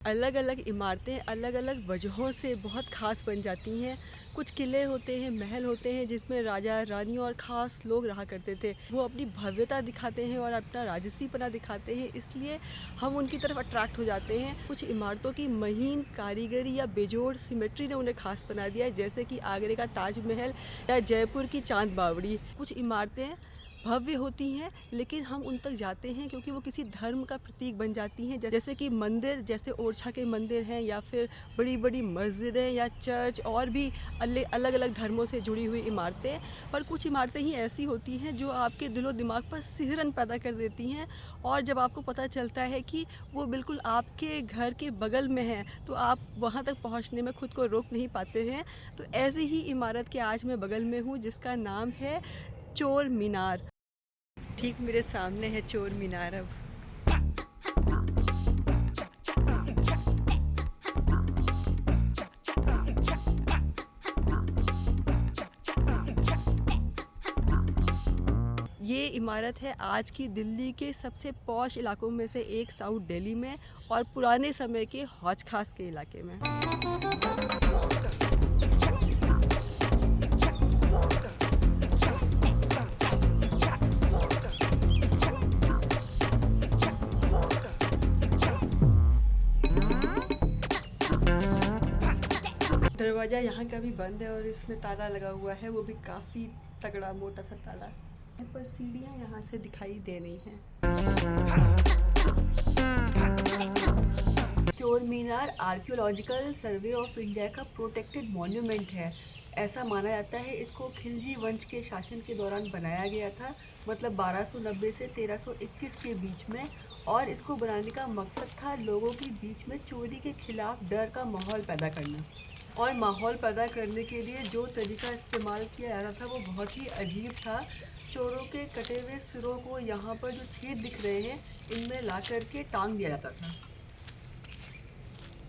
अलग अलग इमारतें अलग अलग वजहों से बहुत ख़ास बन जाती हैं। कुछ किले होते हैं, महल होते हैं जिसमें राजा रानी और ख़ास लोग रहा करते थे। वो अपनी भव्यता दिखाते हैं और अपना राजसीपना दिखाते हैं, इसलिए हम उनकी तरफ अट्रैक्ट हो जाते हैं। कुछ इमारतों की महीन कारीगरी या बेजोड़ सिमेट्री ने उन्हें ख़ास बना दिया है, जैसे कि आगरे का ताजमहल या जयपुर की चांद बावड़ी। कुछ इमारतें भव्य होती हैं, लेकिन हम उन तक जाते हैं क्योंकि वो किसी धर्म का प्रतीक बन जाती हैं, जैसे कि मंदिर, जैसे ओरछा के मंदिर हैं, या फिर बड़ी बड़ी मस्जिदें या चर्च, और भी अलग अलग धर्मों से जुड़ी हुई इमारतें। पर कुछ इमारतें ही ऐसी होती हैं जो आपके दिलो दिमाग पर सिहरन पैदा कर देती हैं, और जब आपको पता चलता है कि वो बिल्कुल आपके घर के बगल में है, तो आप वहाँ तक पहुँचने में खुद को रोक नहीं पाते हैं। तो ऐसी ही इमारत के आज मैं बगल में हूँ, जिसका नाम है चोर मीनार। ठीक मेरे सामने है चोर मीनार अब। ये इमारत है आज की दिल्ली के सबसे पॉश इलाकों में से एक, साउथ दिल्ली में, और पुराने समय के हौज खास के इलाके में। दरवाज़ा यहाँ का भी बंद है और इसमें ताला लगा हुआ है, वो भी काफ़ी तगड़ा मोटा सा ताला। पर सीढ़ियाँ यहाँ से दिखाई दे रही हैं। चोर मीनार आर्कियोलॉजिकल सर्वे ऑफ इंडिया का प्रोटेक्टेड मॉन्यूमेंट है। ऐसा माना जाता है इसको खिलजी वंश के शासन के दौरान बनाया गया था, मतलब 1290 से 1321 के बीच में। और इसको बनाने का मकसद था लोगों के बीच में चोरी के खिलाफ डर का माहौल पैदा करना। और माहौल पैदा करने के लिए जो तरीका इस्तेमाल किया जा रहा था वो बहुत ही अजीब था। चोरों के कटे हुए सिरों को यहाँ पर जो छेद दिख रहे हैं, इनमें ला करके टांग दिया जाता था।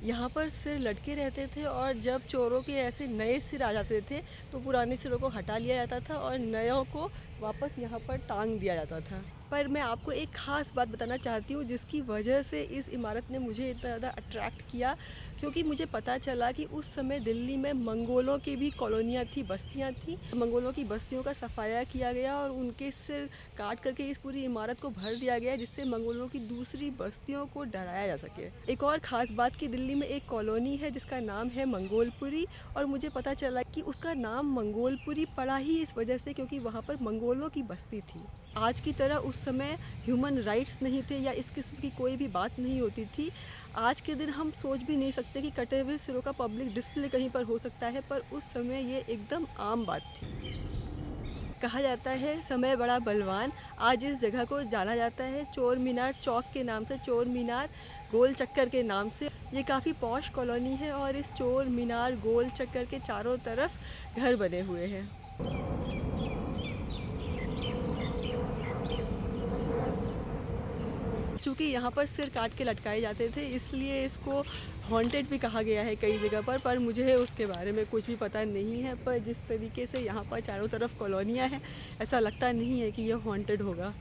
यहाँ पर सिर लटके रहते थे, और जब चोरों के ऐसे नए सिर आ जाते थे तो पुराने सिरों को हटा लिया जाता था और नयों को वापस यहाँ पर टांग दिया जाता था। पर मैं आपको एक ख़ास बात बताना चाहती हूँ जिसकी वजह से इस इमारत ने मुझे इतना ज़्यादा अट्रैक्ट किया, क्योंकि मुझे पता चला कि उस समय दिल्ली में मंगोलों की भी कॉलोनियाँ थी, बस्तियाँ थी। मंगोलों की बस्तियों का सफाया किया गया और उनके सिर काट करके इस पूरी इमारत को भर दिया गया, जिससे मंगोलों की दूसरी बस्तियों को डराया जा सके। एक और ख़ास बात कि दिल्ली में एक कॉलोनी है जिसका नाम है मंगोलपुरी, और मुझे पता चला कि उसका नाम मंगोलपुरी पड़ा ही इस वजह से क्योंकि वहाँ पर मंगोलों की बस्ती थी। आज की तरह उस समय ह्यूमन राइट्स नहीं थे या इस किस्म की कोई भी बात नहीं होती थी। आज के दिन हम सोच भी नहीं सकते कि कटे हुए सिरों का पब्लिक डिस्प्ले कहीं पर हो सकता है, पर उस समय ये एकदम आम बात थी। कहा जाता है समय बड़ा बलवान। आज इस जगह को जाना जाता है चोर मीनार चौक के नाम से, चोर मीनार गोल चक्कर के नाम से। ये काफ़ी पॉश कॉलोनी है और इस चोर मीनार गोल चक्कर के चारों तरफ घर बने हुए हैं। चूँकि यहाँ पर सिर काट के लटकाए जाते थे, इसलिए इसको हॉन्टेड भी कहा गया है कई जगह पर मुझे उसके बारे में कुछ भी पता नहीं है। पर जिस तरीके से यहाँ पर चारों तरफ कॉलोनियाँ हैं, ऐसा लगता नहीं है कि यह हॉन्टेड होगा।